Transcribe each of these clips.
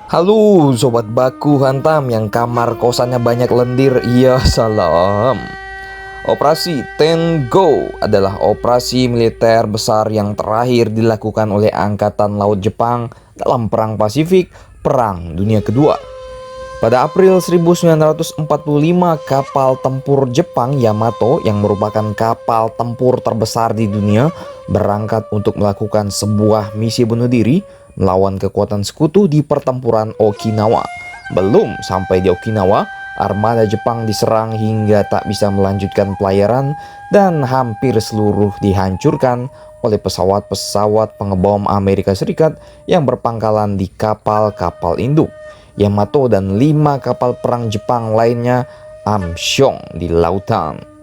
Halo sobat baku hantam yang kamar kosannya banyak lendir. Iya salam. Operasi Tengo adalah operasi militer besar yang terakhir dilakukan oleh Angkatan Laut Jepang dalam Perang Pasifik, Perang Dunia Kedua. Pada April 1945, kapal tempur Jepang Yamato yang merupakan kapal tempur terbesar di dunia berangkat untuk melakukan sebuah misi bunuh diri melawan kekuatan sekutu di pertempuran Okinawa. Belum sampai di Okinawa, armada Jepang diserang hingga tak bisa melanjutkan pelayaran dan hampir seluruh dihancurkan oleh pesawat-pesawat pengebom Amerika Serikat yang berpangkalan di kapal-kapal induk Yamato dan 5 kapal perang Jepang lainnya amsyong di lautan.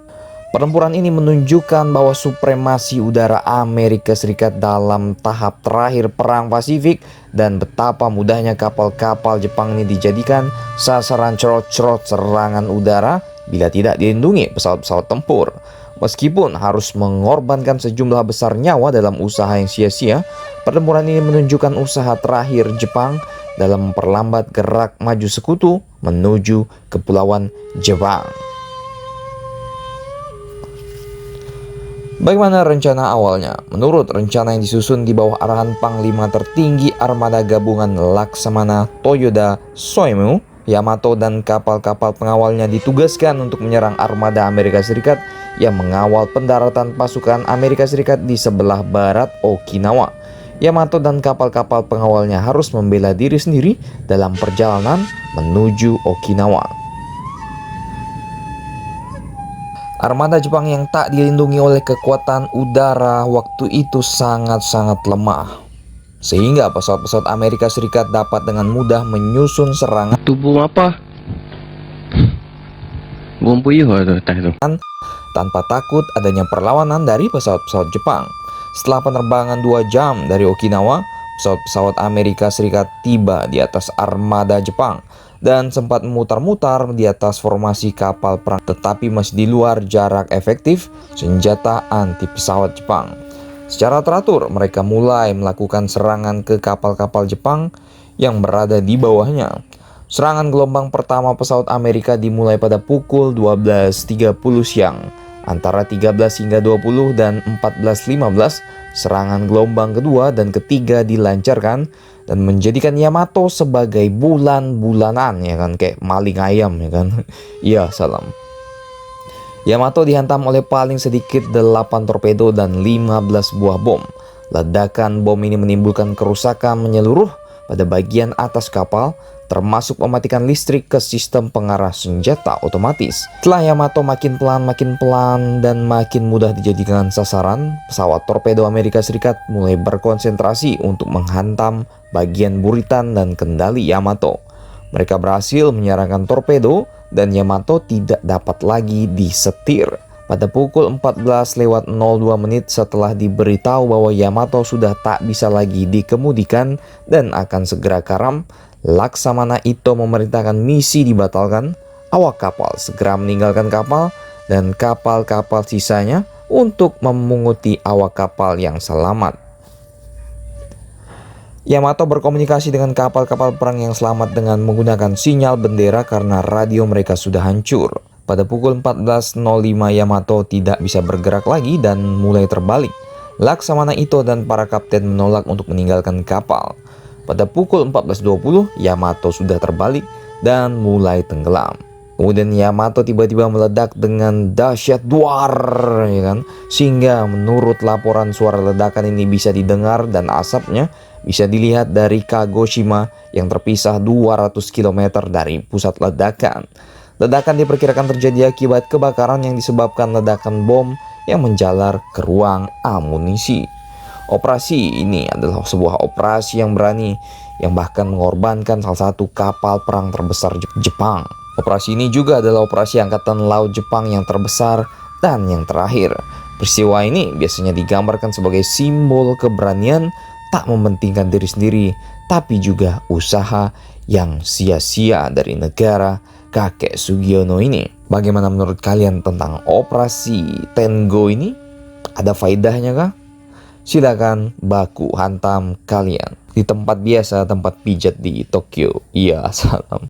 Pertempuran ini menunjukkan bahwa supremasi udara Amerika Serikat dalam tahap terakhir Perang Pasifik dan betapa mudahnya kapal-kapal Jepang ini dijadikan sasaran cerot-cerot serangan udara bila tidak dilindungi pesawat-pesawat tempur. Meskipun harus mengorbankan sejumlah besar nyawa dalam usaha yang sia-sia, pertempuran ini menunjukkan usaha terakhir Jepang dalam memperlambat gerak maju sekutu menuju Kepulauan Jepang. Bagaimana rencana awalnya? Menurut rencana yang disusun di bawah arahan Panglima Tertinggi Armada Gabungan Laksamana Toyoda Soemu, Yamato dan kapal-kapal pengawalnya ditugaskan untuk menyerang armada Amerika Serikat yang mengawal pendaratan pasukan Amerika Serikat di sebelah barat Okinawa. Yamato dan kapal-kapal pengawalnya harus membela diri sendiri dalam perjalanan menuju Okinawa. Armada Jepang yang tak dilindungi oleh kekuatan udara waktu itu sangat-sangat lemah, sehingga pesawat-pesawat Amerika Serikat dapat dengan mudah menyusun serangan Tubuh apa? Gumpuyuh tuh teh tuh. tanpa takut adanya perlawanan dari pesawat-pesawat Jepang. Setelah penerbangan 2 jam dari Okinawa, pesawat-pesawat Amerika Serikat tiba di atas armada Jepang dan sempat memutar-mutar di atas formasi kapal perang, tetapi masih di luar jarak efektif senjata anti pesawat Jepang. Secara teratur, mereka mulai melakukan serangan ke kapal-kapal Jepang yang berada di bawahnya. Serangan gelombang pertama pesawat Amerika dimulai pada pukul 12.30 siang. Antara 13 hingga 20 dan 14.15, serangan gelombang kedua dan ketiga dilancarkan dan menjadikan Yamato sebagai bulan-bulanan, ya kan, kayak maling ayam, ya kan. Iya, salam. Yamato dihantam oleh paling sedikit 8 torpedo dan 15 buah bom. Ledakan bom ini menimbulkan kerusakan menyeluruh pada bagian atas kapal, termasuk mematikan listrik ke sistem pengarah senjata otomatis. Setelah Yamato makin pelan dan makin mudah dijadikan sasaran, pesawat torpedo Amerika Serikat mulai berkonsentrasi untuk menghantam bagian buritan dan kendali Yamato. Mereka berhasil menyerangkan torpedo dan Yamato tidak dapat lagi disetir. Pada pukul 14.02 setelah diberitahu bahwa Yamato sudah tak bisa lagi dikemudikan dan akan segera karam, Laksamana Ito memerintahkan misi dibatalkan. Awak kapal segera meninggalkan kapal dan kapal-kapal sisanya untuk memunguti awak kapal yang selamat. Yamato berkomunikasi dengan kapal-kapal perang yang selamat dengan menggunakan sinyal bendera karena radio mereka sudah hancur. Pada pukul 14.05 Yamato tidak bisa bergerak lagi dan mulai terbalik. Laksamana Ito dan para kapten menolak untuk meninggalkan kapal. Pada pukul 14.20 Yamato sudah terbalik dan mulai tenggelam. Kemudian Yamato tiba-tiba meledak dengan dahsyat duar, ya kan? Sehingga menurut laporan suara ledakan ini bisa didengar dan asapnya bisa dilihat dari Kagoshima yang terpisah 200 km dari pusat ledakan. Ledakan diperkirakan terjadi akibat kebakaran yang disebabkan ledakan bom yang menjalar ke ruang amunisi. Operasi ini adalah sebuah operasi yang berani yang bahkan mengorbankan salah satu kapal perang terbesar Jepang. Operasi ini juga adalah operasi Angkatan Laut Jepang yang terbesar dan yang terakhir. Peristiwa ini biasanya digambarkan sebagai simbol keberanian, tak mementingkan diri sendiri, tapi juga usaha yang sia-sia dari negara kakek Sugiono ini. Bagaimana menurut kalian tentang operasi Tengo ini? Ada faedahnya kah? Silakan baku hantam kalian. di tempat biasa, tempat pijat di Tokyo. Iya, salam.